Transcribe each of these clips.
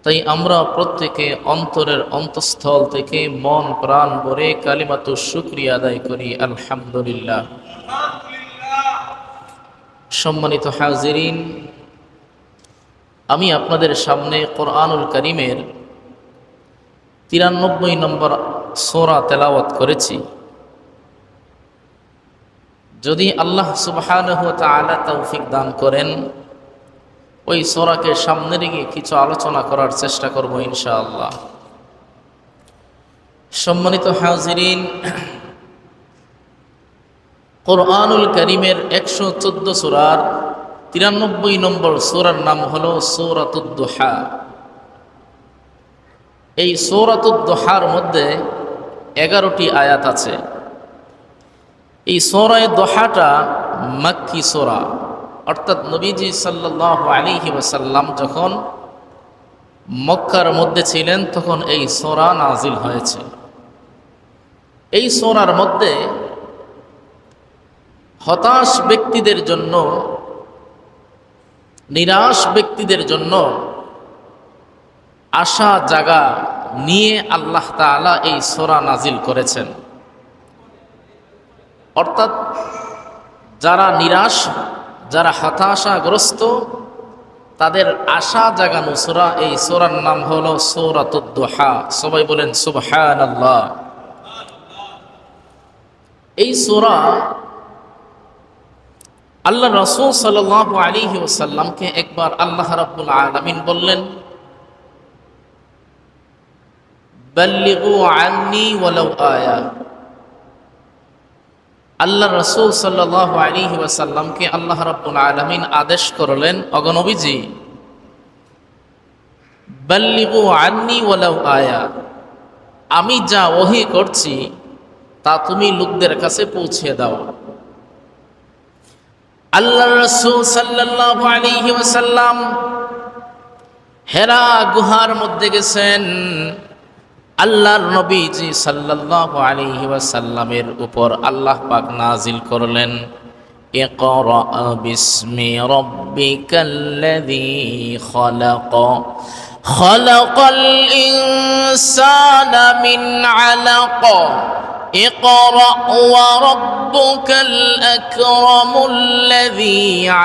তাই আমরা প্রত্যেকে অন্তরের অন্তঃস্থল থেকে মন প্রাণ ভরে কালিমাতু শুকরিয়া আদায় করি আলহামদুলিল্লাহ। সম্মানিত হাজিরিন, আমি আপনাদের সামনে কোরআনুল কারীমের 93 নম্বর সূরা তেলাওয়াত করেছি। যদি আল্লাহ সুবহানাহু ওয়া তাআলা তৌফিক দান করেন, ওই সূরাকে সামনে রেখে কিছু আলোচনা করার চেষ্টা করব ইনশাআল্লাহ। সম্মানিত হাজিরিন, কোরআনুল কারীমের 114 সূরার 93 নম্বর সূরার নাম হলো সূরাতুদ দুহা। এই সূরাতুদ দুহার মধ্যে 11টি আয়াত আছে। এই সূরা দুহাটা মাক্কি সূরা, অর্থাৎ নবীজি সাল্লাল্লাহু আলাইহি ওয়াসাল্লাম যখন মক্কার মধ্যে ছিলেন তখন এই সূরা নাজিল হয়েছে। এই সূরার মধ্যে হতাশ ব্যক্তিদের জন্য, নিরাশ ব্যক্তিদের জন্য আশা জাগা নিয়ে আল্লাহ তাআলা এই সূরা নাজিল করেছেন। অর্থাৎ যারা নিরাশ, যারা হতাশাগ্রস্ত, তাদের আশা জাগানো সূরা। এই সূরার নাম হলো সূরাতুদ দুহা। সবাই বলেন সুবহানাল্লাহ। এই সূরা আল্লাহ রাসূল সাল্লাল্লাহু আলাইহি ওয়াসাল্লামকে একবার আল্লাহ রাব্বুল আলামিন বললেন, বাল্লিগু আন্নী ওয়ালাউ আয়া। আল্লাহ রাসূল সাল্লাল্লাহু আলাইহি ওয়াসাল্লামকে আল্লাহ রাব্বুল আলামিন আদেশ করলেন, ওগো নবীজি, বাল্লিগু আন্নী ওয়ালাউ আয়া, আমি যা ওহী করছি তা তুমি লোকদের কাছে পৌঁছে দাও। আল্লাহ রাসূল সাল্লাল্লাহু আলাইহি ওয়াসাল্লাম হেরা গুহার মধ্যে গেছেন। আল্লাহর নবীজি সাল্লাল্লাহু আলাইহি ওয়াসাল্লামের উপর আল্লাহ পাক নাজিল করলেন, ইকরা বিসমি রাব্বিকাল্লাযী খালাক, খালাকাল ইনসানা মিন আলাক, ইকরা ওয়া রাব্বুকাল আকরামুল্লাযী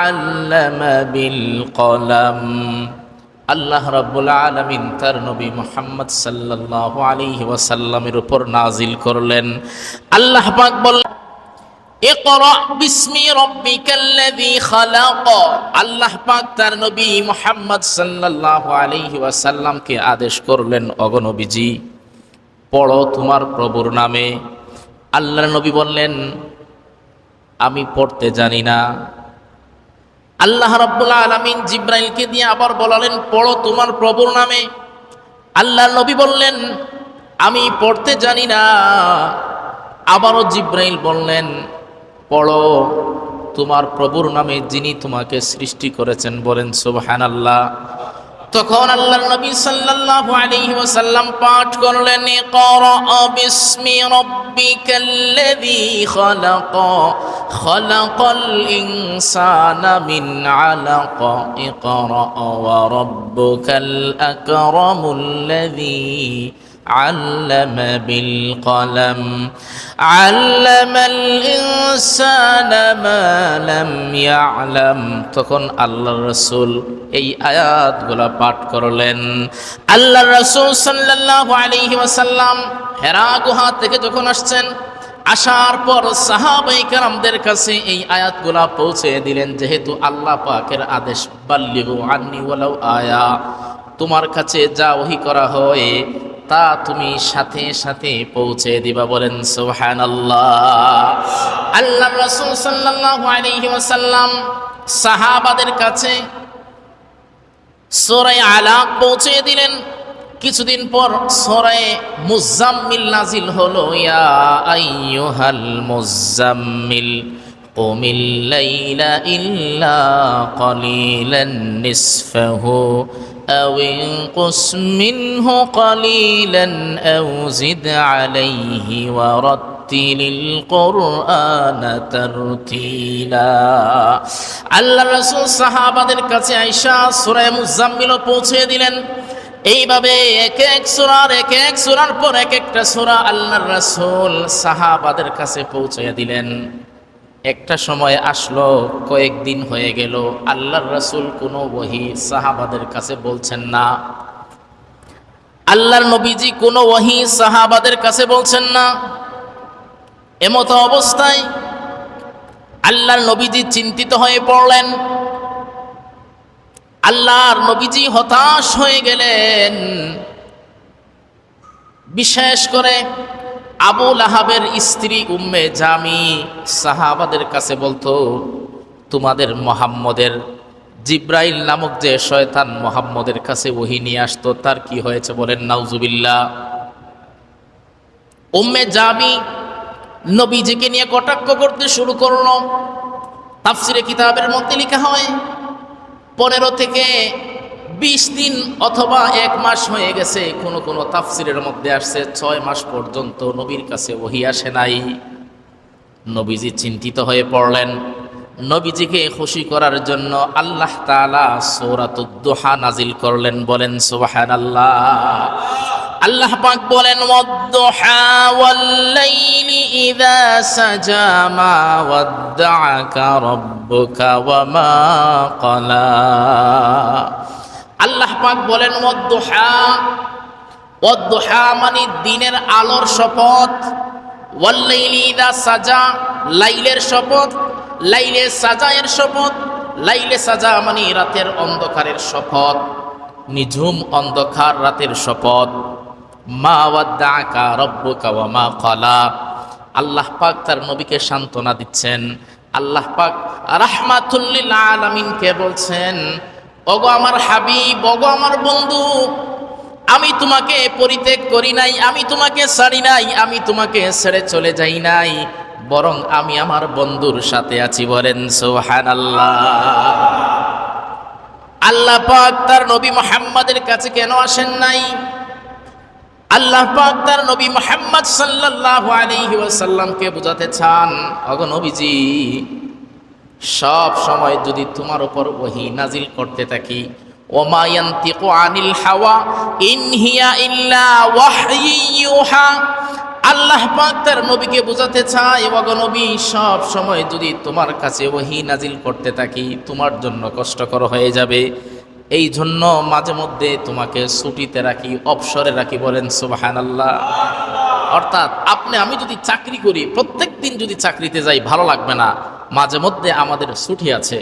আল্লামা বিল কলম। আল্লাহ রাব্বুল আলামিন তার নবী মুহাম্মদ সাল্লাল্লাহু আলাইহি ওয়াসাল্লামের উপর নাজিল করলেন। আল্লাহ পাক বললেন, ইকরা বিসমি রাব্বিকাল্লাযী খালাক। আল্লাহ পাক তার নবী মুহাম্মদ সাল্লাল্লাহু আলাইহি ওয়াসাল্লামকে আদেশ করলেন, ওগো নবীজি, পড়ো তোমার প্রভুর নামে। আল্লাহর নবী বললেন, আমি পড়তে জানি না। আল্লাহ রাব্বুল আলামিন জিবরাইলকে দিয়ে আবার বলালেন, পড়ো তোমার প্রভুর নামে। আল্লাহর নবী বললেন, আমি পড়তে জানি না। আবারও জিবরাইল বললেন, পড়ো তোমার প্রভুর নামে, যিনি তোমাকে সৃষ্টি করেছেন। বলেন সুবহানাল্লাহ। তখন আল্লাহর নবী সাল্লাল্লাহু আলাইহি ওয়াসাল্লাম পাঠ করলেন, ইকরা বিসমি রাব্বিকাল্লাযী খালাক, খালাকাল ইনসানা মিন আলাক, ইকরা ওয়া রাব্বুকাল আকরামুল্লাযী আল্লামা বিল কলম, আল্লামাল ইনসানা মা লাম ইয়ালাম। তখন আল্লাহর রাসূল এই আয়াতগুলো পাঠ করলেন। আল্লাহর রাসূল সাল্লাল্লাহু আলাইহি ওয়াসাল্লাম হেরা গুহা থেকে যখন আসছেন, আসার পর সাহাবায়ে কেরামদের কাছে এই আয়াতগুলো পৌঁছে দিলেন। যেহেতু আল্লাহ পাকের আদেশ, বাল্লিগু আন্নী ওয়ালাউ আয়া, তোমার কাছে যা ওহী করা হয় তা তুমি সাথে সাথে পৌঁছে দিবা। বলেন সুবহানাল্লাহ। আল্লাহ রাসূল সাল্লাল্লাহু আলাইহি ওয়াসাল্লাম সাহাবাদের কাছে সূরা আলাক পৌঁছে দিলেন। কিছুদিন পর সূরা মুজাম্মিল নাজিল হলো, ইয়া আইয়ুহাল মুজাম্মিল কুমিল লাইলা ইল্লা কালিলান নিসফাহু أو انقص منه قليلا أو زد عليه ورتل القرآن ترتيلا। আল্লাহ রাসূল সাহাবাদের কাছে আয়েশা সূরা মুজাম্মিল পৌঁছে দিলেন। এইভাবে এক এক সূরার পর এক একটা সূরা আল্লাহর রাসূল সাহাবাদের কাছে পৌঁছাইয়া দিলেন। একটা সময় আসলো, কয়েকদিন হয়ে গেল, আল্লাহর রাসূল কোনো ওহী সাহাবাদের কাছে বলছেন না। আল্লাহর নবীজি কোনো ওহী সাহাবাদের কাছে বলছেন না। এমতো অবস্থায় আল্লাহর নবীজি চিন্তিত হয়ে পড়লেন। আল্লাহর নবীজি হতাশ হয়ে গেলেন। বিশেষ করে আবু লাহাবের স্ত্রী উম্মে জামি সাহাবাদের কাছে বলতো, তোমাদের মুহাম্মদের জিব্রাইল নামক যে শয়তান মুহাম্মদের কাছে ওহী নিয়ে আসতো, তার কি হয়েছে বলেন নাউজুবিল্লাহ। উম্মে জামি নবীজিকে নিয়ে কটাক্ষ করতে শুরু করলো। তাফসিরে কিতাবের মধ্যে লেখা হয় 15 থেকে 20 দিন অথবা 1 মাস হয়ে গেছে। কোন কোন তাফসিরের মধ্যে আসছে 6 মাস পর্যন্ত নবীর কাছে ওহী আসে নাই। নবীজি চিন্তিত হয়ে পড়লেন। নবীজিকে খুশি করার জন্য আল্লাহ তাআলা সূরাতুদ দুহা নাজিল করলেন। বলেন সুবহানাল্লাহ। আল্লাহ পাক বলেন, ওয়াদ-দুহা ওয়াল-লাইলি ইযা সাজা মা ওয়াদ্দাআকা রাব্বুকা ওয়া মা ক্বালা। আল্লাহ পাক বলেন ওয়াদ-দুহা, ওয়াদ-দুহা মানে দিনের আলোর শপথ, ওয়াল-লাইলি ইযা সাজা লাইলের শপথ, লাইলে সাজায়ের শপথ। লাইলে সাজা মানে রাতের অন্ধকারের শপথ, নিঝুম অন্ধকার রাতের শপথ। মা ওয়াদ্দাআকা রাব্বুকা ওয়া মা ক্বালা। আল্লাহ পাক তার নবীকে সান্ত্বনা দিচ্ছেন। আল্লাহ পাক রাহমাতুল লিল আলামিনকে বলছেন, ওগো আমার হাবিব, ওগো আমার বন্ধু, আমি তোমাকে পরিত্যাগ করি নাই, আমি তোমাকে ছাড়ি নাই, আমি তোমাকে ছেড়ে চলে যাই নাই, বরং আমি আমার বন্ধুর সাথে আছি। বলেন সুবহানাল্লাহ। আল্লাহ পাক তার নবী মুহাম্মাদের কাছে কেন আসেন নাই? আল্লাহ পাক তার নবী মুহাম্মদ সাল্লাল্লাহু আলাইহি ওয়াসাল্লামকে বুঝাতে চান, ওগো নবীজি, সব সময় যদি তোমার উপর ওহী নাজিল করতে থাকি, ওমা ইয়ানতিকু আনিল হাওয়া ইন হিয়া ইল্লা ওয়াহয়ুন ইউহা। আল্লাহ পাক তার নবীকে বুঝাতে চায়, ওগো নবী, সব সময় যদি তোমার কাছে ওহী নাজিল করতে থাকি, তোমার জন্য কষ্টকর হয়ে যাবে। এই জন্য মাঝে মধ্যে তোমাকে ছুটিতে রাখি, অবসরে রাখি। বলেন সুবহানাল্লাহ। অর্থাৎ আমি যদি চাকরি করি, প্রত্যেক দিন যদি চাকরিতে যাই ভালো লাগবে না, মাঝে মধ্যে আমাদের ছুটি আছে।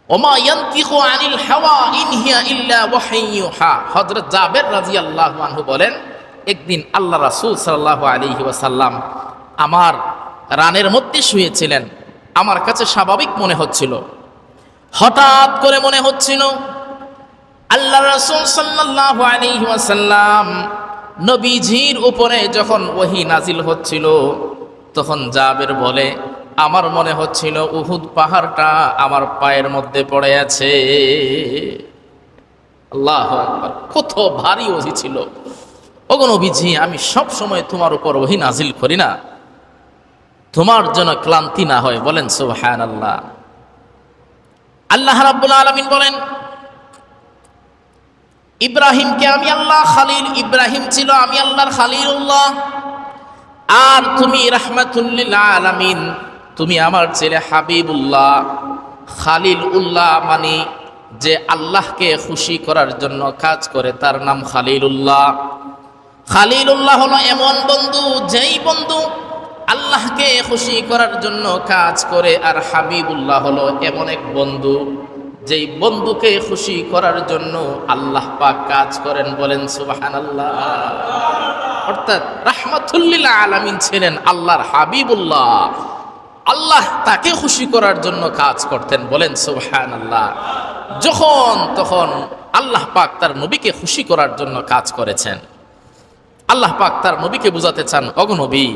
ওমা ইয়ানতিকু আনিল হাওয়া ইন হিয়া ইল্লা ওয়াহয়ুন ইউহা। হযরত জাবের রাদিয়াল্লাহু আনহু বলেন, একদিন আল্লাহ রাসূল সাল্লাল্লাহু আলাইহি ওয়াসাল্লাম আমার রানের মধ্যে শুয়েছিলেন। আমার কাছে স্বাভাবিক মনে হচ্ছিল। হঠাৎ করে মনে হচ্ছিল আল্লাহ রাসূল সাল্লাল্লাহু আলাইহি ওয়াসাল্লাম নবীজির উপরে যখন ওহী নাজিল হচ্ছিল, তখন জাবের বলে, আমার মনে হচ্ছিল উহুদ পাহাড়টা আমার পায়ের মধ্যে পড়ে আছে। আল্লাহু আকবার, কত ভারী ওহী ছিল। ওগো নবীজি, আমি সব সময় তোমার উপর ওহী নাজিল করি না, তোমার জন্য ক্লান্তি না হয়। বলেন সুবহানাল্লাহ। আল্লাহ রাব্বুল আলামিন বলেন, ইব্রাহিমকে আমি আল্লাহ খালিল, ইব্রাহিম ছিল আমি আল্লাহর খালিলুল্লাহ, আর তুমি রাহমাতুল লিল আলামিন, তুমি আমার ছেলে হাবিবুল্লাহ। খালিলুল্লাহ মানে যে আল্লাহকে খুশি করার জন্য কাজ করে, তার নাম খালিলুল্লাহ। খালিলুল্লাহ হলো এমন বন্ধু, যেই বন্ধু আল্লাহকে খুশি করার জন্য কাজ করে। আর হাবিবুল্লাহ হলো এমন এক বন্ধু, যেই বন্ধুকে খুশি করার জন্য আল্লাহ পাক কাজ করেন। বলেন সুবহানাল্লাহ। অর্থাৎ রাহমাতুল লিল আলামিন ছিলেন আল্লাহর হাবিবুল্লাহ, আল্লাহ তাকে খুশি করার জন্য কাজ করতেন। বলেন সুবহানাল্লাহ। যখন তখন আল্লাহ পাক তার নবীকে খুশি করার জন্য কাজ করেছেন। আল্লাহ পাক তার নবীকে বুঝাতে চান, ওগো নবী,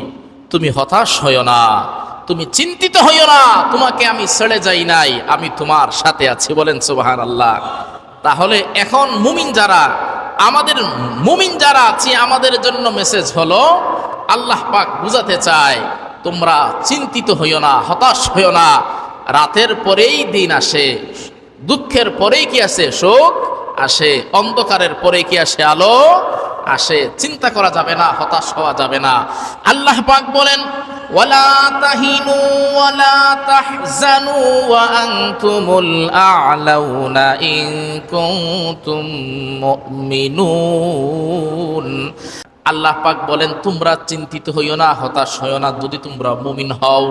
তুমি হতাশ হইও না, তুমি চিন্তিত হইও না, তোমাকে আমি ছেড়ে যাই নাই, আমি তোমার সাথে আছি। বলেন সুবহানাল্লাহ। তাহলে এখন মুমিন যারা আছি, আমাদের জন্য মেসেজ হলো, আল্লাহ পাক বুঝাতে চায়, তোমরা চিন্তিত হইও না, হতাশ হইও না। রাতের পরেই দিন আসে, দুঃখের পরেই কি আসে? সুখ। আসে, অন্ধকারের পরে কি আসে? আলো আসে। চিন্তা করা যাবে না, হতাশ হওয়া যাবে না। আল্লাহ পাক বলেন, ওয়ালা তাহিনু ওয়ালা তাহজানু ওয়া আনতুমুল আ'লাউনা ইন কুনতুম মুমিনুন। আল্লাহ পাক বলেন, তোমরা চিন্তিত হইও না, হতাশ হইও না যদি তোমরা মুমিন হও।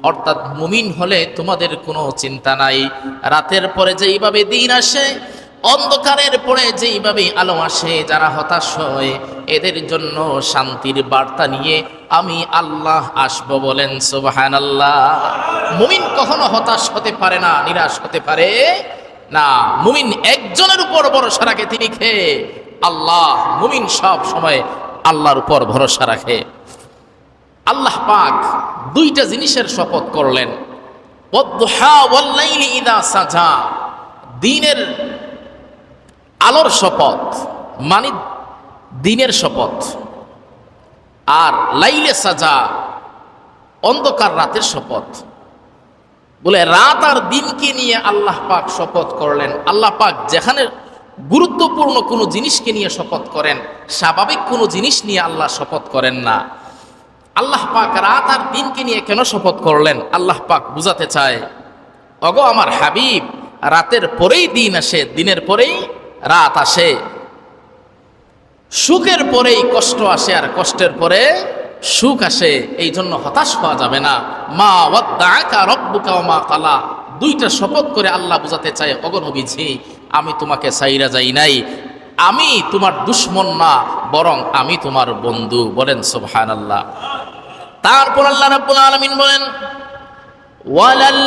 অর্থাৎ মুমিন হলে তোমাদের কোনো চিন্তা নাই। রাতের পরে যেইভাবে দিন আসে, অন্ধকারের পরে যেইভাবে আলো আসে, যারা হতাশ হয় এদের জন্য শান্তির বার্তা নিয়ে আমি আল্লাহ আসব। বলেন সুবহানাল্লাহ। মুমিন কখনো হতাশ হতে পারে না, নিরাশ হতে পারে না। মুমিন একজনের উপর ভরসা রাখে, তিনি কে? আল্লাহ। মুমিন সব সময় আল্লাহর উপর ভরসা রাখে। আল্লাহ পাক দুইটা জিনিসের শপথ করলেন, ওয়াদ-দুহা ওয়াল-লাইলি ইযা সাজা। দিনের আলোর শপথ, মানে দিনের শপথ, আর লাইলে সাজা, অন্ধকার রাতের শপথ। বলে রাত আর দিনকে নিয়ে আল্লাহ পাক শপথ করলেন। আল্লাহ পাক যেখানে গুরুত্বপূর্ণ কোনো জিনিসকে নিয়ে শপথ করেন, স্বাভাবিক কোনো জিনিস নিয়ে আল্লাহ শপথ করেন না। আল্লাহ পাক রাত আর দিনকে নিয়ে কেন শপথ করলেন? আল্লাহ পাক বুঝাতে চায়, ওগো আমার হাবিব, রাতের পরেই দিন আসে, দিনের পরেই রাত আসে, সুখের পরেই কষ্ট আসে, আর কষ্টের পরে সুখ আসে। এই জন্য হতাশ হওয়া যাবে না। মা ওয়াদ্দাআকা রাব্বুকা ওয়া মা ক্বালা। দুইটা শপথ করে আল্লাহ বুঝাতে চায়, ওগো নবীজি, আমি তোমাকে ছাইরা যাই নাই, আমি তোমার দুশমন না, বরং আমি তোমার বন্ধু। বলেন সুবহানাল্লাহ। তারপর আল্লাহ রাব্বুল আলামিন বলেন, ওয়ালাল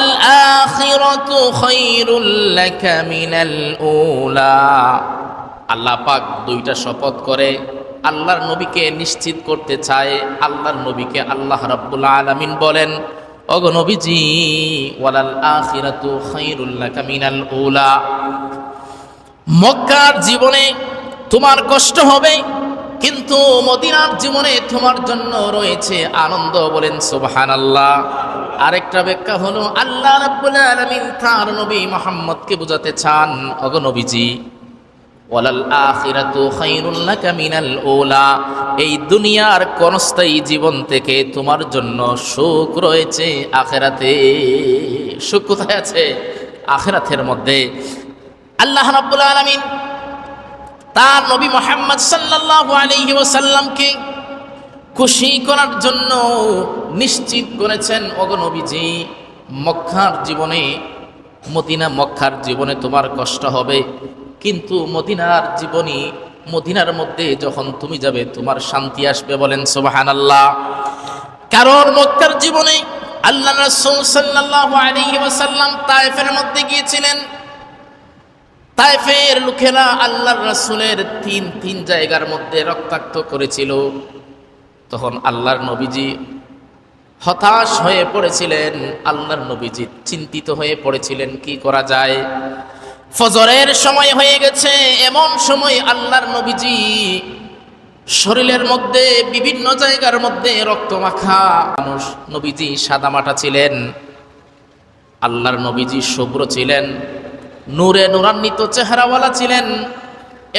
আখিরাতু খায়রুল লাকা মিনাল উলা। আল্লাহ পাক দুইটা শপথ করে আল্লাহর নবীকে নিশ্চিত করতে চায়। আল্লাহর নবীকে আল্লাহ রাব্বুল আলামিন বলেন, ওগো নবীজি, ওয়ালাল আখিরাতু খায়রুল লাকা মিনাল উলা। মক্কার জীবনে তোমার কষ্ট হবে, কিন্তু মদিনার জীবনে তোমার জন্য রয়েছে আনন্দ। বলেন সুবহানাল্লাহ। আরেকটা ব্যাখ্যা হলো, আল্লাহ রাব্বুল আলামিন তার নবী মুহাম্মদকে বুঝাতে চান, ওগো নবীজি, ওয়ালাল আখিরাতু খায়রুল লাকা মিনাল উলা। এই দুনিয়ার ক্ষণস্থায়ী জীবন থেকে তোমার জন্য সুখ রয়েছে আখিরাতে। সুখ কোথায় আছে? আখিরাতের মধ্যে। আল্লাহ রাব্বুল আলামিন তার নবী মুহাম্মদ সাল্লাল্লাহু আলাইহি ওয়াসাল্লামকে খুশি করার জন্য নিশ্চিত করেছেন, ওগো নবীজি, মক্কার জীবনে, মক্কার জীবনে তোমার কষ্ট হবে, কিন্তু মদিনার জীবনী, মদিনার মধ্যে যখন তুমি যাবে তোমার শান্তি আসবে। বলেন সুবহানাল্লাহ। কারণ মক্কার জীবনে আল্লাহ রাসূল সাল্লাল্লাহু আলাইহি ওয়াসাল্লাম তায়েফের মধ্যে গিয়েছিলেন। তায়েফের লোকেরা আল্লাহর রাসূলের তিন জায়গার মধ্যে রক্তাক্ত করেছিল। তখন আল্লাহর নবীজি হতাশ হয়ে পড়েছিলেন। আল্লাহর নবীজি চিন্তিত হয়ে পড়েছিলেন, কি করা যায়। ফজরের সময় হয়ে গেছে, এমন সময় আল্লাহর নবীজি শরীরের মধ্যে বিভিন্ন জায়গার মধ্যে রক্ত মাখা মানুষ। নবীজি সাদামাটা ছিলেন, আল্লাহর নবীজি শুভ্র ছিলেন, নূরে নূরান্বিত চেহারাওয়ালা ছিলেন।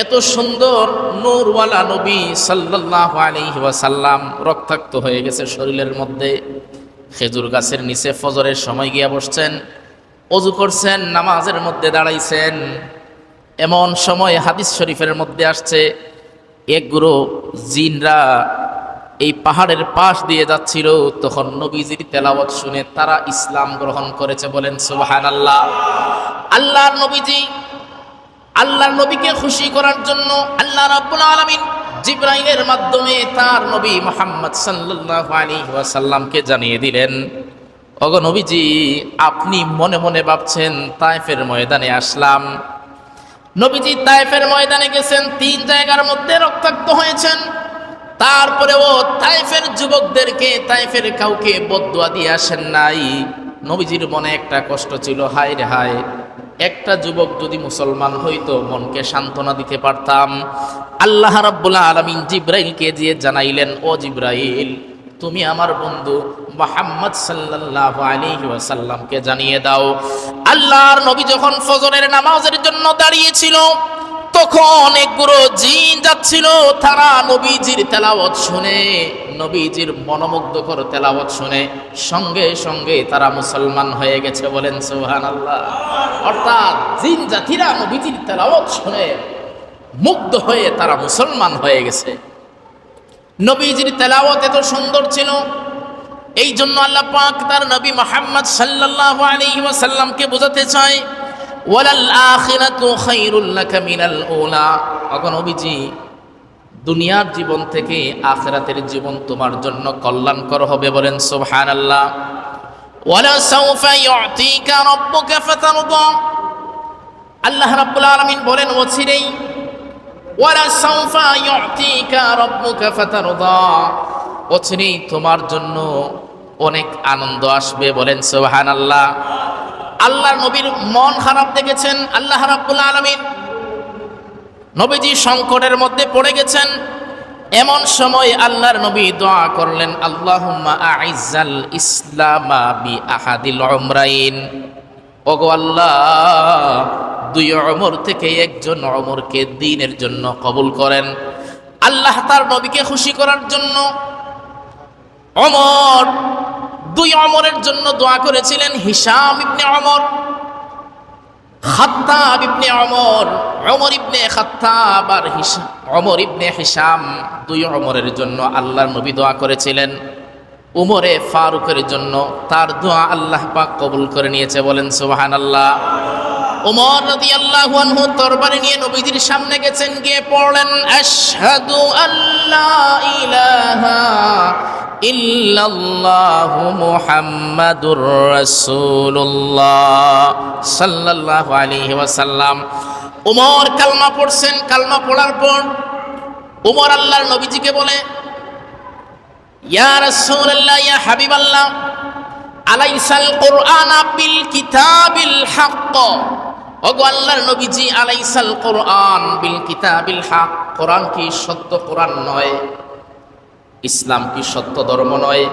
এত সুন্দর নূরওয়ালা নবী সাল্লাল্লাহু আলাইহি ওয়াসাল্লাম রক্তাক্ত হয়ে গেছে শরীরের মধ্যে। খেজুর গাছের নিচে ফজরের সময় গিয়া বসছেন, ওযু করছেন, নামাজের মধ্যে দাঁড়াইছেন। এমন সময় হাদিস শরীফের মধ্যে আসছে, এক গুরু জিনরা এই পাহাড়ের পাশ দিয়ে যাচ্ছিল। তখন নবীজির তেলাওয়াত শুনে তারা ইসলাম গ্রহণ করেছে। বলেন সুবহানাল্লাহ। আল্লাহর নবীকে খুশি করার জন্য আল্লাহ রাব্বুল আলামিন জিবরাইলের মাধ্যমে তার নবী মুহাম্মদ সাল্লাল্লাহু আলাইহি ওয়াসাল্লামকে জানিয়ে দিলেন, ওগো নবীজি, আপনি মনে মনে ভাবছেন তায়েফের ময়দানে আসলাম। নবীজি তায়েফের ময়দানে গেছেন, 3 জায়গার মধ্যে রক্তাক্ত হয়েছেন। তারপরেও তায়েফের যুবকদেরকে, তায়েফের কাউকে বদদুয়া দিয়ে আসেন নাই। নবীজির মনে একটা কষ্ট ছিল, হায় রে হায়, একটা যুবক যদি মুসলমান হইতো মনকে সান্ত্বনা দিতে পারতাম। আল্লাহ রাব্বুল আলামিন জিবরাইলকে দিয়ে জানাইলেন, ও জিবরাইল, তুমি আমার বন্ধু মুহাম্মদ সাল্লাল্লাহু আলাইহি ওয়াসাল্লামকে জানিয়ে দাও। আল্লাহর নবী যখন ফজরের নামাজের জন্য দাঁড়িয়েছিল, তখন একগুলো জিন যাচ্ছিল, তারা নবীজির তেলাওয়াত শুনে, নবীজির মনোমুগ্ধকর তেলাওয়াত শুনে সঙ্গে সঙ্গে তারা মুসলমান হয়ে গেছে। বলেন সুবহানাল্লাহ। অর্থাৎ জিন জাতিরা নবীজির তেলাওয়াত শুনে মুগ্ধ হয়ে তারা মুসলমান হয়ে গেছে। নবীজির তেলাওয়াত এত সুন্দর ছিল, এই জন্য আল্লাহ পাক তার নবী মুহাম্মদ সাল্লাল্লাহু আলাইহি ওয়াসাল্লামকে বোঝাতে চায়, ওয়ালাল আখিরাতু খায়রুল লাকা মিনাল উলা। ওগো নবীজি, দুনিয়ার জীবন থেকে আখিরাতের জীবন তোমার জন্য কল্যাণকর হবে। বলেন সুবহানাল্লাহ। ওয়ালা সাউফা ইউতিকা রাব্বুকা ফাতারদা। আল্লাহ রাব্বুল আলামিন বলেন অচিরেই, ওয়ালা সাউফা ইউতিকা রাব্বুকা ফাতারদা, অচিরেই তোমার জন্য অনেক আনন্দ আসবে। বলেন সুবহানাল্লাহ। আল্লাহর নবীর মন খারাপ দেখেছেন আল্লাহ রাব্বুল আলামিন। নবীজি সংকটের মধ্যে পড়ে গেছেন। এমন সময় আল্লাহর নবী দোয়া করলেন, আল্লাহুম্মা আইজ্জাল ইসলামা বি আহাদিল উমরাইন। ওগো আল্লাহ, দুই ওমর থেকে একজন ওমরকে দ্বীনের জন্য কবুল করেন। আল্লাহ তার নবীকে খুশি করার জন্য ওমর, দুই ওমরের জন্য দোয়া করেছিলেন। হিশাম ইবনে ওমর, খাত্তাব ইবনে ওমর, ওমর ইবনে খাত্তাব আর ওমর ইবনে হিশাম, দুই ওমরের জন্য আল্লাহর নবী দোয়া করেছিলেন। উমরে ফারুকের জন্য তার দোয়া আল্লাহ পাক কবুল করে নিয়েছে। বলেন সুবহানাল্লাহ। উমর রাদিয়াল্লাহু আনহু তরবারি নিয়ে নবীজির সামনে গেছেন, গিয়ে পড়লেন, আশহাদু আল্লা ইলাহা ইল্লাল্লাহু মুহাম্মাদুর রাসূলুল্লাহ সাল্লাল্লাহু আলাইহি ওয়াসাল্লাম। উমর কালমা পড়ছেন। কালমা পড়ার পর উমর আল্লাহর নবীজিকে বলে, ইয়া রাসূলুল্লাহ, ইয়া হাবিবাল্লাহ, আলাইসাল কুরআনা বিল কিতাবিল হক। ওগো আল্লাহর নবীজি, আলাইসাল কুরআন বিল কিতাবিল হক। কোরআন কি সত্য কোরআন নয়? ইসলাম কি সত্য ধর্ম নয়?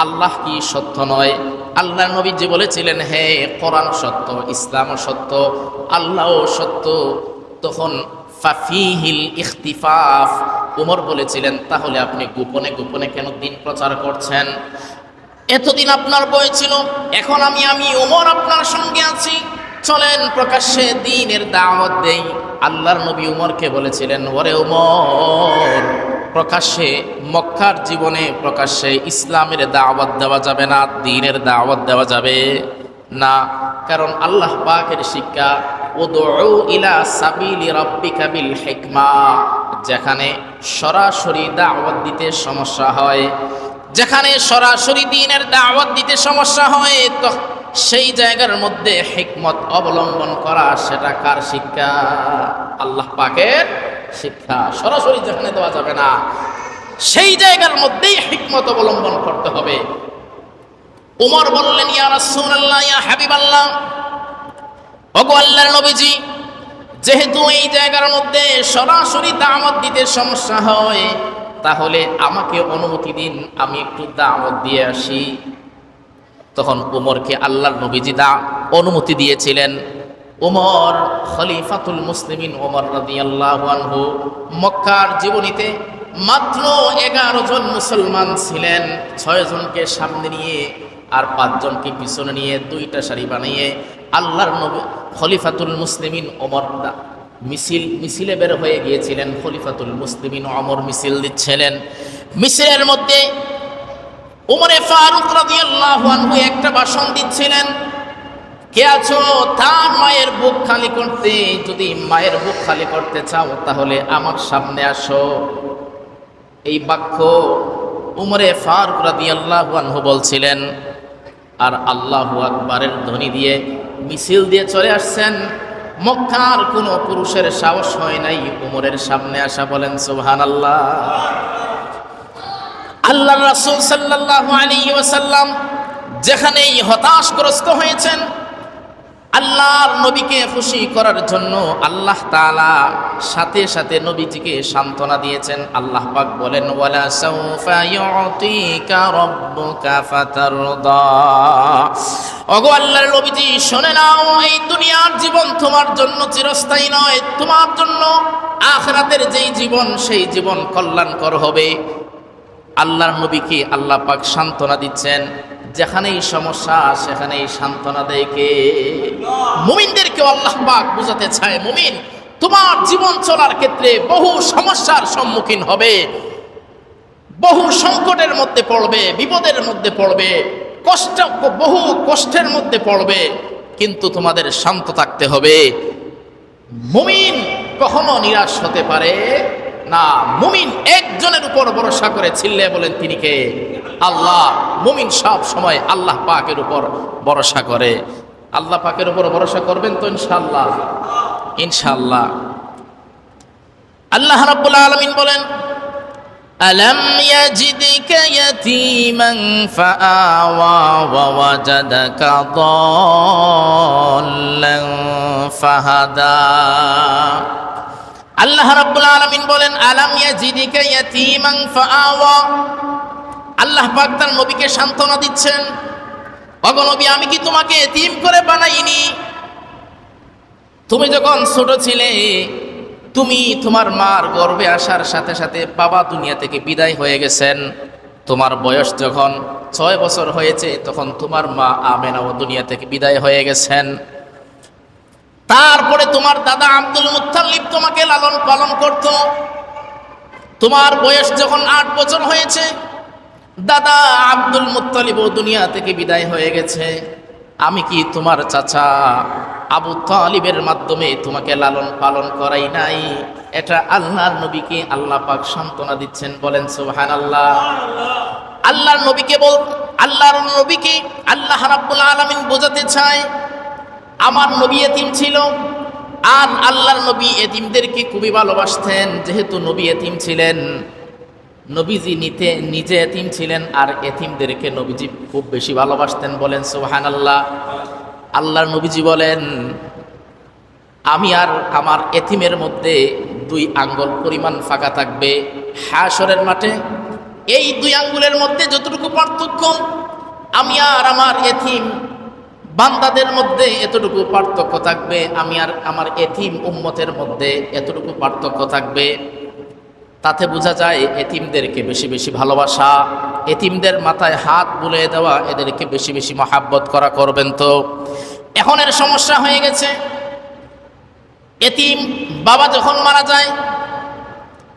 আল্লাহ কি সত্য নয়? আল্লাহর নবীজি বলেছিলেন, হে, কোরআন সত্য, ইসলামও সত্য, আল্লাহও সত্য। তখন ফাফিহিল ইখতিফাফ, উমর বলেছিলেন, তাহলে আপনি গোপনে গোপনে কেন দিন প্রচার করছেন? এতদিন আপনার বয় ছিল, এখন আমি উমর আপনার সঙ্গে আছি, চলেন প্রকাশ্যে দ্বীনের দাওয়াত দেই। আল্লাহর নবী উমরকে বলেছিলেন, ওরে উমর, প্রকাশ্যে মক্কার জীবনে প্রকাশ্যে ইসলামের দাওয়াত দেওয়া যাবে না, দ্বীনের দাওয়াত দেওয়া যাবে না। কারণ আল্লাহ পাকের শিক্ষা, উদউ ইলা সাবিলি রাব্বিকা বিল হিকমা, যেখানে সরাসরি দাওয়াত দিতে সমস্যা হয়, যেখানে সরাসরি দ্বীনের দাওয়াত দিতে সমস্যা হয়, তো সেই জায়গার মধ্যে হিকমত অবলম্বন করা, সেটা কার শিক্ষা? আল্লাহ পাকের শিক্ষা। সরাসরি যেখানে দেওয়া যাবে না, সেই জায়গার মধ্যেই হিকমত অবলম্বন করতে হবে। উমর বললেন, ইয়া রাসূলুল্লাহ, ইয়া হাবিবাল্লাহ, ওগো আল্লাহর নবীজি, যেহেতু এই জায়গার মধ্যে সরাসরি দাওয়াত দিতে সমস্যা হয়, তাহলে আমাকে অনুমতি দিন, আমি একটু দাওয়াত দিয়ে আসি। তখন উমরকে আল্লাহর নবীজি অনুমতি দিয়েছিলেন। উমর খলিফাতুল মুসলিমিন, উমর রাদিয়াল্লাহু আনহু মক্কার জীবনীতে মাত্র 11 জন মুসলমান ছিলেন। 6 জনকে সামনে নিয়ে আর 5 জনকে পিছনে নিয়ে 2টা সারি বানিয়ে আল্লাহর নবী খলিফাতুল মুসলিমিন ওমর মিছিলে বের হয়ে গিয়েছিলেন। খলিফাতুল মুসলিমিন ওমর মিছিল দিচ্ছিলেন। মিছিলের মধ্যে উমরে ফারুক রাদিয়াল্লাহু আনহু একটা ভাষণ দিচ্ছিলেন। কে আছো তার মায়ের বুক খালি করতে? যদি মায়ের বুক খালি করতে চাও তাহলে আমার সামনে আসো। এই বাক্য উমরে ফারুক রাদিয়াল্লাহু আনহু বলছিলেন, আর আল্লাহু আকবারের ধ্বনি দিয়ে মিছিল দিয়ে চলে আসছেন। মক্কার কোনো পুরুষের সাহস হয় নাই উমরের সামনে আসা। বলেন সুবহানাল্লাহ। আল্লাহর রাসূল সাল্লাল্লাহু আলাইহি ওয়াসাল্লাম যেখানেই হতাশগ্রস্ত হয়েছেন, আল্লাহর নবীকে খুশি করার জন্য আল্লাহ তাআলা সাথে সাথে নবীজিকে সান্ত্বনা দিয়েছেন। আল্লাহ পাক বলেন, ওয়ালা সাউফা ইউতিকা রাব্বুকা ফাতারদা। ওগো আল্লাহর নবীজি, শুনে নাও, এই দুনিয়ার জীবন তোমার জন্য চিরস্থায়ী নয়, তোমার জন্য আখিরাতের যেই জীবন সেই জীবন কল্যাণকর হবে। আল্লাহর নবীকে আল্লাহ পাক সান্ত্বনা দিচ্ছেন। যেখানেই সমস্যা সেখানেই সান্ত্বনা দেয় কে? মুমিনদেরকে আল্লাহ পাক বোঝাতে চায়, মুমিন তোমার জীবন চলার ক্ষেত্রে বহু সমস্যার সম্মুখীন হবে, বহু সংকটের মধ্যে পড়বে, বিপদের মধ্যে পড়বে, বহু কষ্টের মধ্যে পড়বে, কিন্তু তোমাদের শান্ত থাকতে হবে। মুমিন কখনো নিরাশ হতে পারে না। মুমিন একজনের উপর ভরসা করে, চিল্লে বলেন তিনি কে? আল্লাহ। মুমিন সব সময় আল্লাহ পাকের উপর ভরসা করে। আল্লাহ পাকের উপর ভরসা করবেন তো ইনশাআল্লাহ? ইনশাআল্লাহ। আল্লাহ রাব্বুল আলামিন বলেন, আলাম ইয়াজিদকা ইয়াতীমান ফাআওয়া ওয়া ওয়াজাদাকা দাল্লান ফাহাদা। আল্লাহ রাব্বুল আলামিন বলেন, আলাম ইয়াজিদকা ইয়াতীমান ফাআওয়া। আল্লাহ পাক তার নবীকে সান্ত্বনা দিচ্ছেন, ওগো নবী, আমি কি তোমাকে এতিম করে বানাইনি? তুমি যখন ছোট ছিলে, তুমি তোমার মার গর্ভে আসার সাথে সাথে বাবা দুনিয়া থেকে বিদায় হয়ে গেছেন। তোমার বয়স যখন 6 বছর হয়েছে, তখন তোমার মা আমেনাও দুনিয়া থেকে বিদায় হয়ে গেছেন। তারপরে তোমার দাদা আব্দুল মুত্তালিব তোমাকে লালন পালন করত। তোমার বয়স যখন 8 বছর হয়েছে, দাদা আব্দুল মুত্তালিবও দুনিয়া থেকে বিদায় হয়ে গেছে। আমি কি তোমার চাচা আবু তালিবের মাধ্যমে তোমাকে লালন পালন করাই নাই? এটা আল্লাহর নবীকে আল্লাহ পাক সান্ত্বনা দিচ্ছেন, বলেন সুবহানাল্লাহ। আল্লাহর নবীকে আল্লাহ রাব্বুল আলামিন বোঝাতে চায়, আমার নবী এতিম ছিল, আর আল্লাহর নবী এতিমদেরকে খুবই ভালোবাসতেন। যেহেতু নবী এতিম ছিলেন, নবীজি নিজে এতিম ছিলেন, আর এতিমদেরকে নবীজি খুব বেশি ভালোবাসতেন, বলেন সুবহানাল্লাহ। আল্লাহর নবীজি বলেন, আমি আর আমার এতিমের মধ্যে 2 আঙ্গুল পরিমাণ ফাঁকা থাকবে হাশরের মাঠে। এই 2 আঙ্গুলের মধ্যে যতটুকু পার্থক্য, আমি আর আমার এতিম বান্দাদের মধ্যে এতটুকু পার্থক্য থাকবে, আমি আর আমার এতিম উম্মতের মধ্যে এতটুকু পার্থক্য থাকবে। তাতে বোঝা যায় এতিমদেরকে বেশি বেশি ভালোবাসা, এতিমদের মাথায় হাত বুলিয়ে দেওয়া, এদেরকে বেশি বেশি মহাব্বত করা করবেন তো। এখন এর সমস্যা হয়ে গেছে, এতিম বাবা যখন মারা যায়,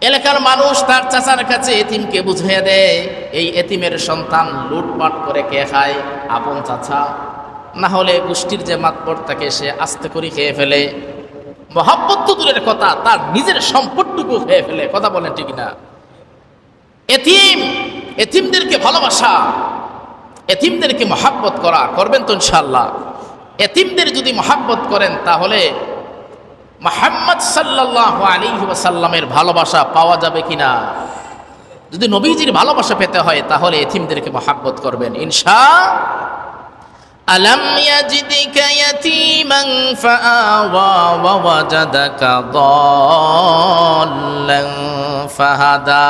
এলাকার মানুষ তার চাচার কাছে এতিমকে বুঝিয়ে দেয়, এই এতিমের সন্তান লুটপাট করে কে খায়? আপন চাচা, না হলে গোষ্ঠীর যে মাতবর তাকে সে আস্তে করে খেয়ে ফেলে। মহাব্বত তো দূরের কথা, তার নিজের সম্পদটুকু খেয়ে ফেলে। কথা বলেন ঠিক না? এতিমদেরকে ভালোবাসা, এতিমদেরকে মহাব্বত করা করবেন তো ইনশাআল্লাহ। এতিমদের যদি মহাব্বত করেন, তাহলে মুহাম্মদ সাল্লাল্লাহু আলাইহি ওয়াসাল্লামের ভালোবাসা পাওয়া যাবে কিনা? যদি নবীজির ভালোবাসা পেতে হয়, তাহলে এতিমদেরকে মহাব্বত করবেন ইনশাআল্লাহ। আলাম ইয়াজিদকা ইয়াতীমান ফাআওয়া ওয়া ওয়াজাদাকা দাল্লান ফাহাদা।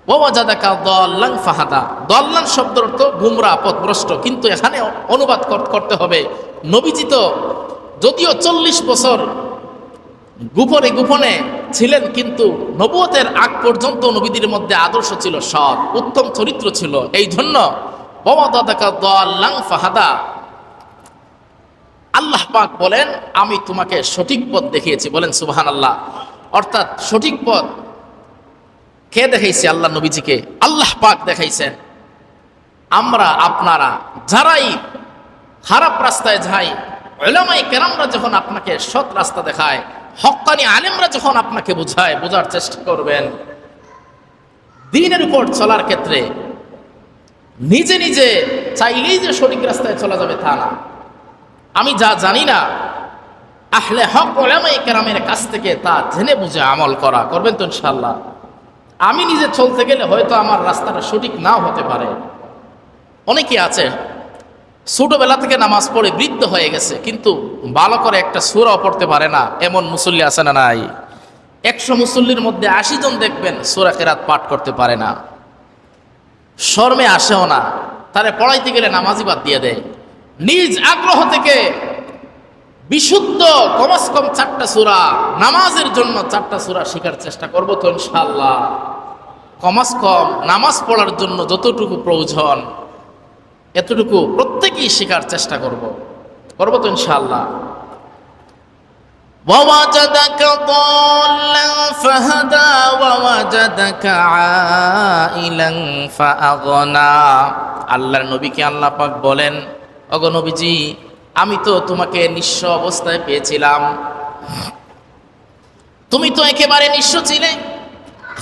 ওয়া ওয়াজাদাকা দাল্লান ফাহাদা। দাল্লান শব্দের অর্থ গুমরা, পথভ্রষ্ট, কিন্তু এখানে অনুবাদ করতে হবে, নবীজি তো যদিও 40 বছর গোপনে গোপনে ছিলেন, কিন্তু নবুয়তের আগ পর্যন্ত নবীদের মধ্যে আদর্শ ছিল সৎ, উত্তম চরিত্র ছিল। এই জন্য ফাহাদা, আল্লাহ পাক বলেন, আমি তোমাকে সঠিক পথ দেখিয়েছি, বলেন সুবহানাল্লাহ। অর্থাৎ সঠিক পথ কে দেখাইছে? আল্লাহ নবীজিকে আল্লাহ পাক দেখাইছেন। আমরা আপনারা যারাই খারাপ রাস্তায় যাই, উলামায়ে কেরামরা যখন আপনাকে সৎ রাস্তা দেখায়, হক্কানি আলেমরা যখন আপনাকে বোঝার চেষ্টা করবেন, দ্বীনের উপর চলার ক্ষেত্রে নিজে নিজে চাইলেই যে সঠিক রাস্তায় চলা যাবে তা না। আমি যা জানি না, আহলে হক উলামায়ে কেরামের কাছ থেকে তা জেনে বুঝে আমল করবেন তো ইনশাআল্লাহ। আমি নিজে চলতে গেলে হয়তো আমার রাস্তাটা সঠিক নাও হতে পারে। অনেকে আছে ছোটবেলা থেকে নামাজ পড়ে বৃদ্ধ হয়ে গেছে, কিন্তু ভালো করে একটা সূরাও পড়তে পারে না, এমন মুসল্লি আছে না নাই? 100 মুসল্লির মধ্যে 80 জন দেখবেন সূরা কিরাত পাঠ করতে পারে না, শর্মে আসেও না, তারে পড়াইতে গেলে নামাজই বাদ দিয়ে দেয়। নিজ আগ্রহ থেকে বিশুদ্ধ কমস কম 4টা সূরা, নামাজের জন্য 4টা সূরা শেখার চেষ্টা করব তো ইনশাআল্লাহ। কমস কম নামাজ পড়ার জন্য যতটুকু প্রয়োজন এতটুকু প্রত্যেকেই শেখার চেষ্টা করব তো ইনশাআল্লাহ। ووجدك ضالا فهدى ووجدك عائلا فأغنى। আল্লাহর নবীকে আল্লাহ পাক বলেন, ওগো নবীজি, আমি তো তোমাকে নিঃস্ব অবস্থায় পেয়েছিলাম, তুমি তো একেবারে নিঃস্ব ছিলে।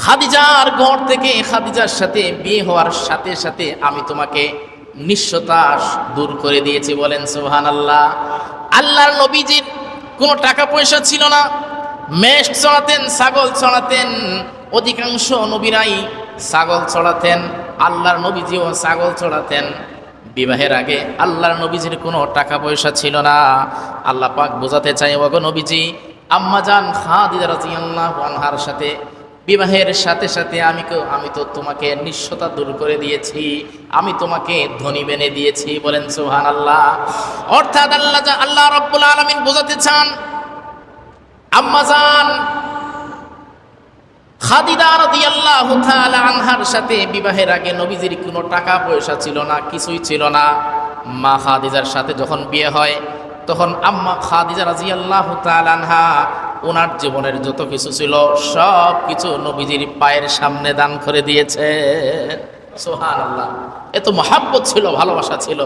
খাদিজার ঘর থেকে খাদিজার সাথে বিয়ে হওয়ার সাথে সাথে আমি তোমাকে নিঃস্বতা দূর করে দিয়েছি, বলেন সুবহানাল্লাহ। আল্লাহর নবীজির কোনো টাকা পয়সা ছিল না, মেষ চড়াতেন, ছাগল চড়াতেন, অধিকাংশ নবীরাই ছাগল চড়াতেন, আল্লাহর নবীজিও ছাগল চড়াতেন। বিবাহের আগে আল্লাহর নবীজির কোনো টাকা পয়সা ছিল না। আল্লাহ পাক বোঝাতে চাই, ওগো নবীজি, আম্মাজান খাদিজা রাদিয়াল্লাহু আনহার সাথে বিবাহের সাথে সাথে আমি তো তোমাকে নিঃস্বতা দূর করে দিয়েছি, আমি তোমাকে ধনী বেনে দিয়েছি, বলেন সুবহানাল্লাহ। অর্থাৎ আল্লাহ রাব্বুল আলামিন বোঝাতে চান, আম্মাজান খাদিজা রাদিয়াল্লাহু তাআলা আনহার সাথে বিবাহের আগে নবীজির কোনো টাকা পয়সা ছিল না, কিছুই ছিল না। মা খাদিজার সাথে যখন বিয়ে হয় তখন আম্মা খাদিজা রাদিয়াল্লাহু তাআলা আনহা ওনার জীবনের যত কিছু ছিল সব কিছু নবীজির পায়ের সামনে দান করে দিয়েছে, সুবহানাল্লাহ। এত মহাব্বত ছিল, ভালোবাসা ছিল।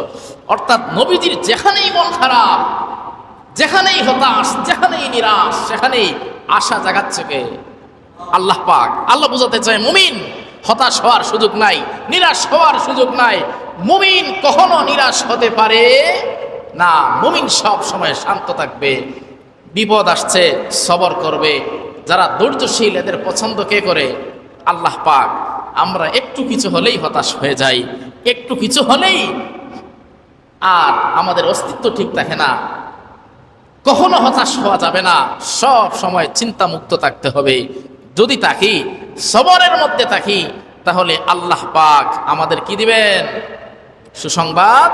অর্থাৎ নবীজির যেখানেই মন খারাপ, যেখানেই হতাশ, যেখানেই নিরাশ, সেখানেই আশা জাগাচ্ছে কে? আল্লাহ পাক। আল্লাহ বোঝাতে চায়, মুমিন হতাশ হওয়ার সুযোগ নাই, নিরাশ হওয়ার সুযোগ নাই। মুমিন কখনো নিরাশ হতে পারে না, মুমিন সব সময় শান্ত থাকবে। বিপদ আসছে সবর করবে। যারা ধৈর্যশীল এদের পছন্দ কে করে? আল্লাহ পাক। আমরা একটু কিছু হলেই হতাশ হয়ে যাই, একটু কিছু হলেই আর আমাদের অস্তিত্ব ঠিক থাকে না। কখনো হতাশ হওয়া যাবে না, সব সময় চিন্তামুক্ত থাকতে হবে। যদি থাকি, সবরের মধ্যে থাকি, তাহলে আল্লাহ পাক আমাদের কি দিবেন? সুসংবাদ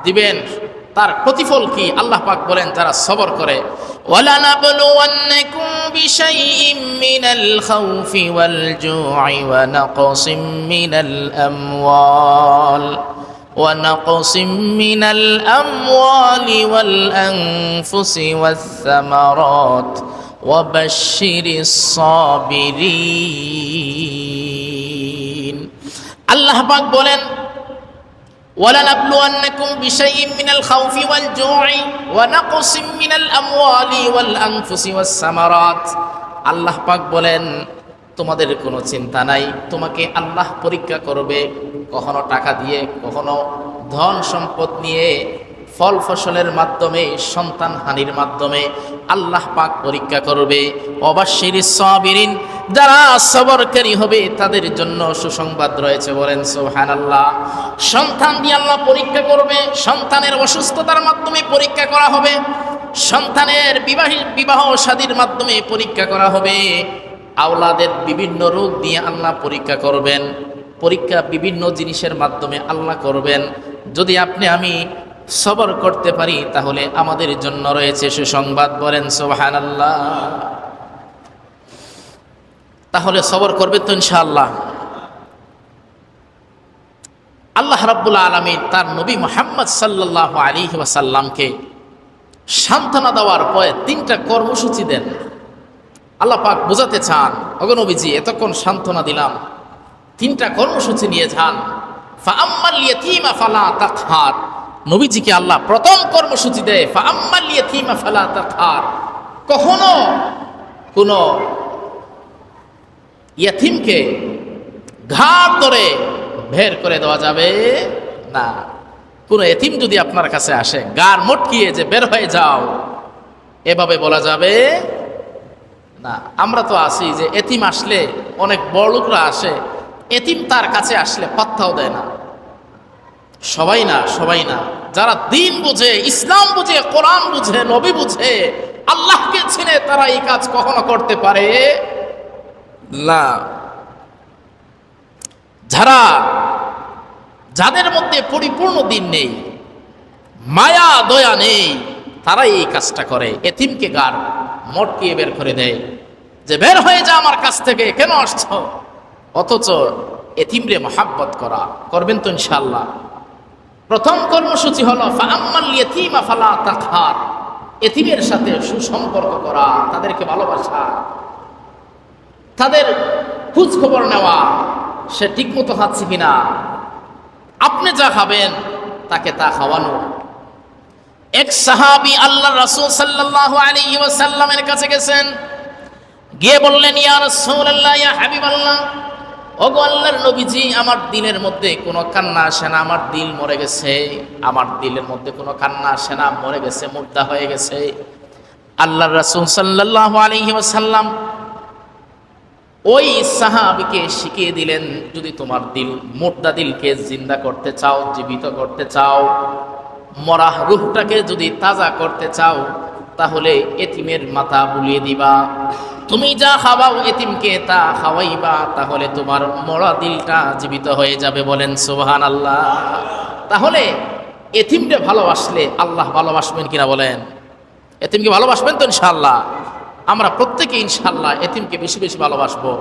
দিবেন। তার প্রতিফল কি? আল্লাহ পাক বলেন, যারা সবর করে, وَلَنَبْلُوَنَّكُمْ بِشَيْءٍ مِّنَ الْخَوْفِ وَالْجُوعِ ونقص من الأموال والأنفس والثمرات وبشر الصابرين। আল্লাহ পাক বলেন, وَلَنَبْلُوَنَّكُمْ بِشَيْءٍ مِّنَ الْخَوْفِ وَالْجُوعِ وَنَقْصٍ مِّنَ الْأَمْوَالِ وَالْأَنفُسِ وَالثَّمَرَاتِ। আল্লাহ পাক বলেন, তোমাদের কোনো চিন্তা নাই, তোমাকে আল্লাহ পরীক্ষা করবে, কখনো টাকা দিয়ে, কখনো ধন সম্পদ নিয়ে, ফল ফসলের মাধ্যমে, সন্তান হানির মাধ্যমে আল্লাহ পাক পরীক্ষা করবে। ওয়াবাশশিরিস সাবিরিন, যারা সবরকারী হবে তাদের জন্য সুসংবাদ রয়েছে, বলেন সুবহানাল্লাহ। সন্তান দিয়ে আল্লাহ পরীক্ষা করবে, সন্তানের অসুস্থতার মাধ্যমে পরীক্ষা করা হবে, সন্তানের বিবাহ শাদীর মাধ্যমে পরীক্ষা করা হবে, আওলাদের বিভিন্ন রোগ দিয়ে আল্লাহ পরীক্ষা করবেন। পরীক্ষা বিভিন্ন জিনিসের মাধ্যমে আল্লাহ করবেন। যদি আপনি আমি সবর করতে পারি তাহলে আমাদের জন্য রয়েছে সুসংবাদ, বলেন সুবহানাল্লাহ। তাহলে সবর করবে তো ইনশাআল্লাহ। আল্লাহ রাব্বুল আলামিন তার নবী মুহাম্মদ সাল্লাল্লাহু আলাইহি ওয়াসাল্লামকে সান্ত্বনা দেওয়ার পরে 3টা কর্মসূচি দেন। আল্লাহ পাক বোঝাতে চান, ওগো নবীজি, এতক্ষণ সান্ত্বনা দিলাম, 3টা কর্মসূচি নিয়ে যান। ফাআম্মাল ইয়াতীমা ফালা তাকহার। নবীজিকে আল্লাহ প্রথম কর্মসূচি দেয়, ফাআম্মাল ইয়াতীমা ফালা তাকহার। কখনো কোনো ইয়াতীমকে ঘাট ধরে বের করে দেওয়া যাবে না। কোনো এতিম যদি আপনার কাছে আসে, গার মটকিয়ে যে বের হয়ে যাও, এভাবে বলা যাবে না। আমরা তো আছি যে এতিম আসলে অনেক বড় লোকরা আসে, এতিম তার কাছে আসলে পাত্তাও দেয় না, সবাই না, সবাই না। যারা দিন বুঝে, ইসলাম বুঝে, কোরআন বুঝে, নবী বুঝে, আল্লাহকে চিনে, তারা এই কাজ কখনো করতে পারে না। যাদের মধ্যে পরিপূর্ণ দিন নেই, মায়া দয়া নেই, তারাই এই কাজটা করে। এতিমকে গার মটকিয়ে বের করে দেয় যে বের হয়ে যা আমার কাছ থেকে, কেন আসছ? অথচ এতিমরে মহাব্বত করা করবেন তো ইনশাআল্লাহ। প্রথম কর্মসূচি হলো ফাআম্মাল ইয়াতীমা ফালা তাকহার, এতিমের সাথে সুসম্পর্ক করা, তাদেরকে ভালোবাসা, তাদের খোঁজ খবর নেওয়া, সে ঠিকমতো খাচ্ছে কিনা, আপনি যা খাবেন তাকে তা খাওয়ানো। এক সাহাবী আল্লাহর রাসূল সাল্লাল্লাহু আলাইহি ওয়াসাল্লামের কাছে গেছেন, গিয়ে বললেন, ইয়া রাসূলুল্লাহ, ইয়া হাবিবাল্লাহ, ওগো আল্লাহর নবীজি, আমার দিলের মধ্যে কোনো কান্না আসে না, আমার দিল মরে গেছে, আমার দিলের মধ্যে কোনো কান্না আসে না, মরে গেছে, মুর্দা হয়ে গেছে। আল্লাহর রাসূল সাল্লাল্লাহু আলাইহি ওয়াসাল্লাম ওই সাহাবীকে শিখিয়ে দিলেন, যদি তোমার দিল, মুর্দা দিলকে জিন্দা করতে চাও, জীবিত করতে চাও, মরা রূহটাকে যদি তাজা করতে চাও, তাহলে এতিমের মাথা বুলিয়ে দিবা। তুমি যা খাওয়াও এতিমকে তা খাওয়াইবা, তাহলে তোমার মরা দিলটা জীবিত হয়ে যাবে। বলেন সুবহানাল্লাহ। তাহলে এতিমকে ভালোবাসলে আল্লাহ ভালোবাসবেন কিনা বলেন? এতিমকে ভালোবাসবেন তো ইনশাআল্লাহ? আমরা প্রত্যেকে ইনশাআল্লাহ এতিমকে বেশি বেশি ভালোবাসবো।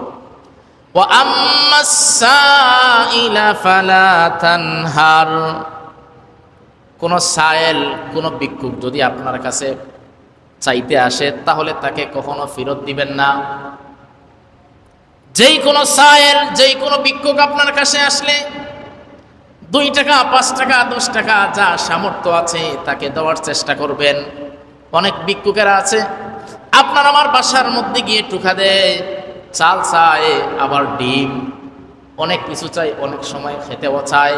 ওয়া আম্মাস সাইলা ফালা তানহার, কোন সায়েল, কোন ভিক্ষুক যদি আপনার কাছে চাইতে আসে, তাহলে তাকে কখনো ফেরত দিবেন না। যেই কোনো সায়েল, যেই কোনো ভিক্ষুক আপনার কাছে আসলে 2 টাকা, 5 টাকা, 10 টাকা, যা সামর্থ্য আছে তাকে দেওয়ার চেষ্টা করবেন। অনেক ভিক্ষুকেরা আছে আপনার আমার বাসার মধ্যে গিয়ে টুকা দেয়, চাল চায়, আবার ডিম, অনেক কিছু চাই, অনেক সময় খেতেও চায়।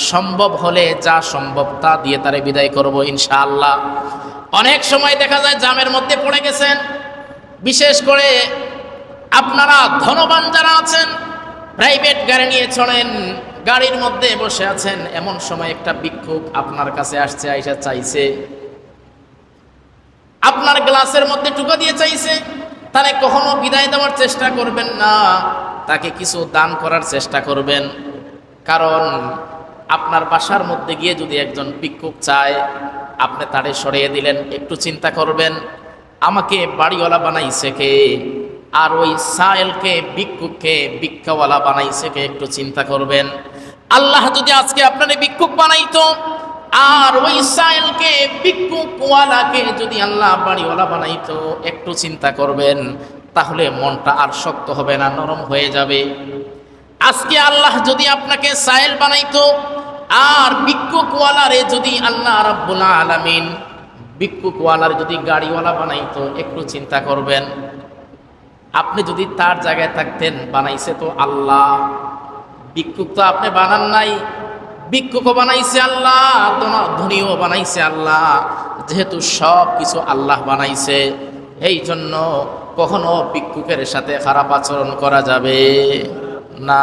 সম্ভব হলে যা সম্ভব তা দিয়ে তারে বিদায় করব ইনশাআল্লাহ। অনেক সময় দেখা যায় জামের মধ্যে পড়ে গেছেন, বিশেষ করে আপনারা ধনবান যারা আছেন, প্রাইভেট গাড়ি নিয়ে চলেন, গাড়ির মধ্যে বসে আছেন, এমন সময় একটা ভিক্ষুক আপনার কাছে আসছে, আইসা চাইছে, আপনার গ্লাসের মধ্যে টুকা দিয়ে চাইছে, তাহলে কখনো বিদায় দেওয়ার চেষ্টা করবেন না, তাকে কিছু দান করার চেষ্টা করবেন। কারণ আপনার বাসার মধ্যে গিয়ে যদি একজন ভিক্ষুক চায়, আপনি তারে সরিয়ে দিলেন, একটু চিন্তা করবেন, আমাকে বাড়িওয়ালা বানাইছে কে, আর ওই সায়েলকে, ভিক্ষুককে ভিক্ষাওয়ালা বানাইছে কে, একটু চিন্তা করবেন। আল্লাহ যদি আজকে আপনার ভিক্ষুক বানাইতো, আর ওই সায়েলকে, ভিক্ষুকওয়ালাকে যদি আল্লাহ বাড়িওয়ালা বানাইতো, একটু চিন্তা করবেন, তাহলে মনটা আর শক্ত হবে না, নরম হয়ে যাবে। আজকে আল্লাহ যদি আপনাকে সায়েল বানাইতো, আর ভিক্ষুকওয়ালারে যদি আল্লাহ রাব্বুল আলামিন, ভিক্ষুকওয়ালার যদি গাড়িওয়ালা বানাইতো, একটু চিন্তা করবেন, আপনি যদি তার জায়গায় থাকতেন, বানাইছে তো আল্লাহ, ভিক্ষুক তো আপনি বানান নাই, ভিক্ষুকও বানাইছে আল্লাহ, ধনীও বানাইছে আল্লাহ। যেহেতু সব কিছু আল্লাহ বানাইছে, এই জন্য কখনো ভিক্ষুকের সাথে খারাপ আচরণ করা যাবে না।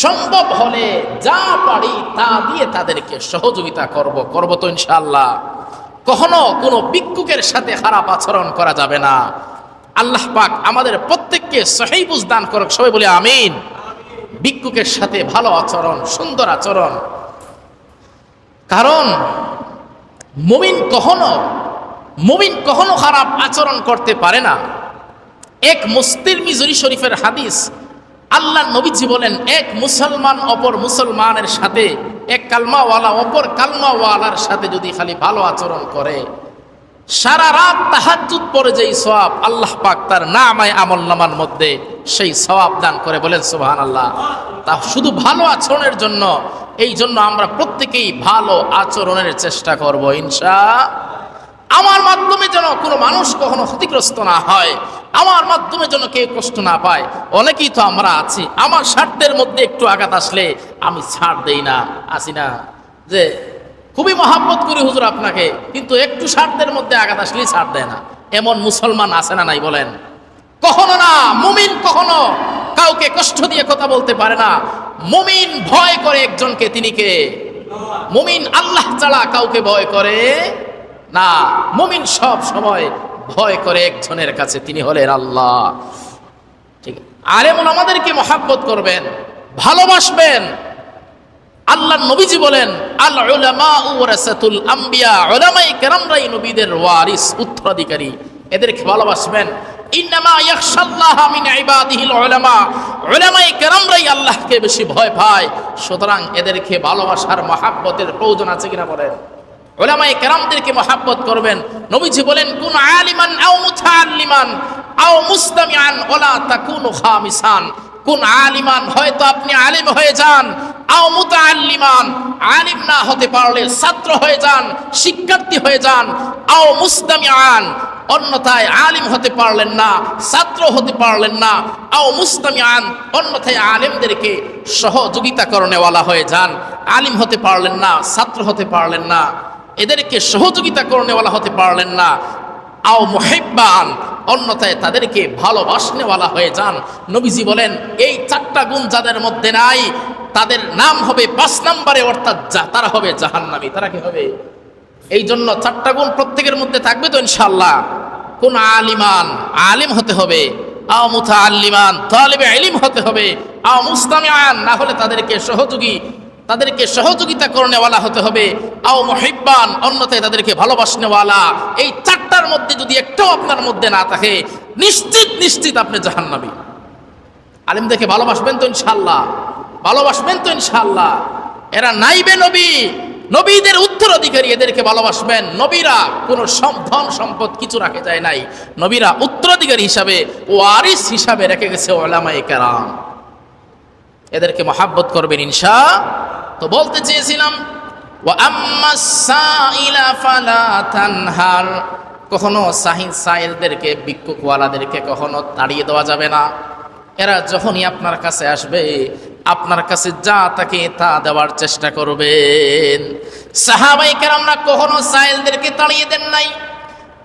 সম্ভব হলে যা পারি তা দিয়ে তাদেরকে সহযোগিতা করব তো ইনশাআল্লাহ। কখনো কোনো ভিক্ষুকের সাথে খারাপ আচরণ করা যাবে না। আল্লাহ পাক আমাদের প্রত্যেককে সহিহ বুঝ দান করুক, সবাই বলে আমিন। ভিক্ষুকের সাথে ভালো আচরণ, সুন্দর আচরণ, কারণ মুমিন কখনো খারাপ আচরণ করতে পারে না। এক তিরমিজি শরীফের হাদিস, আল্লাহ নবীজি বলেন, এক মুসলমান অপর মুসলমানের সাথে, এক কালমাওয়ালা অপর কালমাওয়ালার সাথে যদি খালি ভালো আচরণ করে, সারা রাত তাহাজ্জুদ পড়ে যেই সওয়াব আল্লাহ পাক তার নামায়ে আমলনামার মধ্যে সেই সওয়াব দান করে। বলেন সুবহানাল্লাহ। তা শুধু ভালো আচরণের জন্য, এই জন্য আমরা প্রত্যেকেই ভালো আচরণের চেষ্টা করব ইনশাআল্লাহ। আমার মাধ্যমে যেন কোনো মানুষ কখনো ক্ষতিগ্রস্ত না হয়, আমার মাধ্যমে যেন কেউ কষ্ট না পায়। অনেকেই তো আমরা আছি, আমার স্বার্থের মধ্যে একটু আঘাত আসলে আমি ছাড় দেই না, আসি না যে খুবই মহাব্বত করি হুজুর আপনাকে, কিন্তু একটু স্বার্থের মধ্যে আঘাত আসলেই ছাড় দেয় না। এমন মুসলমান আছে না নাই বলেন? কখনো না। মুমিন কখনো কাউকে কষ্ট দিয়ে কথা বলতে পারে না। মুমিন ভয় করে একজনকে, তিনি কে? মুমিন আল্লাহ ছাড়া কাউকে ভয় করে না। মুমিন সব সময় ভয় করে একজনের কাছে, তিনি হলেন আল্লাহ। ঠিক, আলেম ওলামাদেরকে মহাব্বত করবেন, ভালোবাসবেন। আল্লাহর নবীজি বলেন, আল উলামা ওয়ারাসাতুল আম্বিয়া, উলামায়ে কেরামরাই নবীদের ওয়ারিস, উত্তরাধিকারী। এদেরকে ভালোবাসবেন। ইন্নামা ইয়াখশাল্লাহা মিন ইবাদিহিল উলামা, উলামায়ে কেরামরাই আল্লাহকে বেশি ভয় পায়। সুতরাং এদেরকে ভালোবাসার মহাব্বতের প্রয়োজন আছে কিনা বলেন? উলামায়ে কেরামদেরকে মহাব্বত করবেন। নবীজি বলেন, কুন আলিমান আও মুতাআল্লিমান আও মুস্তামিআন ওয়ালা তাকুনু খামিসান। কোন আলিমান, হয়তো আপনি আলিম হয়ে যান, আও মুতাআল্লিমান, আলিম না হতে পারলে ছাত্র হয়ে যান, শিক্ষার্থী হয়ে যান, আও মুস্তামিআন, অন্যথায় আলিম হতে পারলেন না, ছাত্র হতে পারলেন না, আও মুস্তামিআন, অন্যথায় আলিমদেরকে সহযোগিতা করনেওয়ালা হয়ে যান। আলিম হতে পারলেন না, ছাত্র হতে পারলেন না, এদেরকে সহযোগিতা করনেওয়ালা হতে পারলেন না, আও মুহিব্বান, অন্যথায় তাদেরকে ভালোবাসনেওয়ালা হয়ে যান। নবীজি বলেন, এই চারটা গুণ যাদের মধ্যে নাই তাদের নাম হবে 5 নম্বরে, অর্থাৎ তারা হবে জাহান্নামী। তারা কি হবে? এই জন্য চারটা গুণ প্রত্যেকের মধ্যে থাকবে তো ইনশাআল্লাহ। কোন আলিমান, আলিম হতে হবে, আও মুতাআল্লিমান, তালিবে ইলম হতে হবে, আও মুস্তামিআন, না হলে তাদেরকে সহযোগিতা করনেওয়ালা হতে হবে, আও মুহিব্বান, অন্যথায় তাদেরকে ভালোবাসনেওয়ালা। এই চারটার মধ্যে যদি একটাও আপনার মধ্যে না থাকে, নিশ্চিত আপনি জাহান্নামী। আলিমদেরকে ভালোবাসবেন তো ইনশাআল্লাহ? ভালোবাসবেন তো ইনশাআল্লাহ? এরা নাইবে নবী, নবীদের উত্তরাধিকারী, এদেরকে ভালোবাসবেন। নবীরা কোনো ধন সম্পদ কিছু রাখে যায় নাই, নবীরা উত্তরাধিকারী হিসাবে, ওয়ারিস হিসাবে রেখে গেছে উলামায়ে কেরাম। এদেরকে মহাব্বত করবেন ইনশাআল্লাহ। তো বলতে চেয়েছিলাম, ওয়া আম্মাস সাইলা ফালা তানহার, কখনো সাইলদেরকে, ভিক্ষুকওয়ালাদেরকে কখনো তাড়িয়ে দেওয়া যাবে না। এরা যখনই আপনার কাছে আসবে, আপনার কাছে যা তাকে তা দেওয়ার চেষ্টা করবেন। সাহাবায়ে কেরামরা কখনো সাইলদেরকে তাড়িয়ে দেন নাই,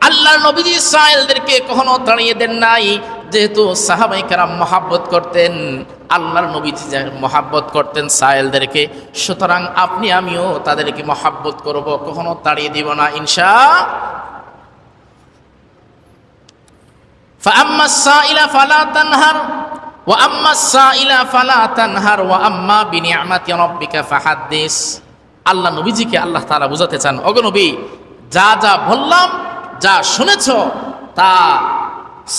আল্লাহর নবীজি সাইলদেরকে কখনো তাড়িয়ে দেন নাই। যেহেতু সাহাবায়ে কেরাম মহাব্বত করতেন, আল্লাহর নবীজি মহাব্বত করতেন সাইলদেরকে, সুতরাং আপনি আমিও তাদেরকে মহাব্বত করব, কখনো তাড়িয়ে দিব না ইনশাআল্লাহ। ফাআম্মাস সাইলা ফালা তানহার ওয়া আম্মাস সাইলা ফালা তানহার ওয়া আম্মা বিনিআমাতি রাব্বিকা ফাহাদ্দিস। আল্লাহ নবীজিকে আল্লাহ তাআলা বুঝাতে চান, ওগো নবী, যা যা বললাম, যা শুনেছ, তা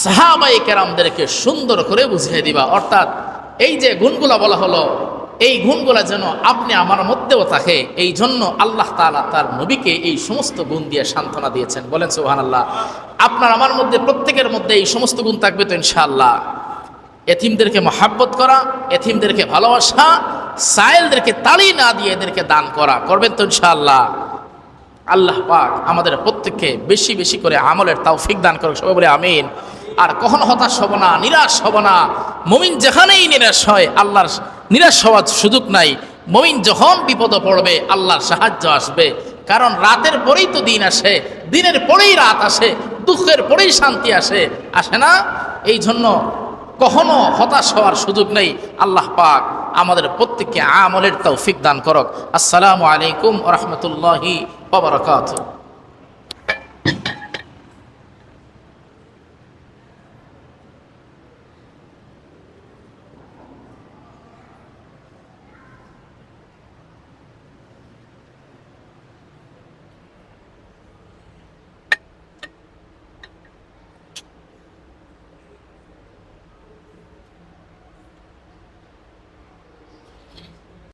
সাহাবায়ে কেরামদেরকে সুন্দর করে বুঝিয়ে দিবা। অর্থাৎ এই যে গুণগুলা বলা হলো, এই গুণগুলা যেন আপনি আমার মধ্যেও থাকে, এই জন্য আল্লাহ তাআলা তার নবীকে এই সমস্ত গুণ দিয়ে সান্ত্বনা দিয়েছেন। বলেন সুবহানাল্লাহ। আপনার আমার মধ্যে, প্রত্যেকের মধ্যে এই সমস্ত গুণ থাকবে তো ইনশাআল্লাহ। এতিমদেরকে মহাব্বত করা, এতিমদেরকে ভালোবাসা, সাইলদেরকে তাড়ি না দিয়ে এদেরকে দান করা, করবেন তো ইনশাআল্লাহ। আল্লাহ পাক আমাদের প্রত্যেককে বেশি বেশি করে আমলের তৌফিক দান করুক, সবাই বলে আমিন। আর কখনো হতাশ হব না, নিরাশ হব না। মুমিন যেখানেই নিরাশ হয়, আল্লাহর নিরাশ হওয়ার সুযোগ নাই। মুমিন যখন বিপদে পড়বে, আল্লাহর সাহায্য আসবে। কারণ রাতের পরেই তো দিন আসে, দিনের পরেই রাত আসে, দুঃখের পরেই শান্তি আসে না? এই জন্য কখনো হতাশ হওয়ার সুযোগ নেই। আল্লাহ পাক আমাদের প্রত্যেককে আমলের তৌফিক দান করুক। আসসালামু আলাইকুম ওয়া রাহমাতুল্লাহি ওয়া বারাকাতুহু।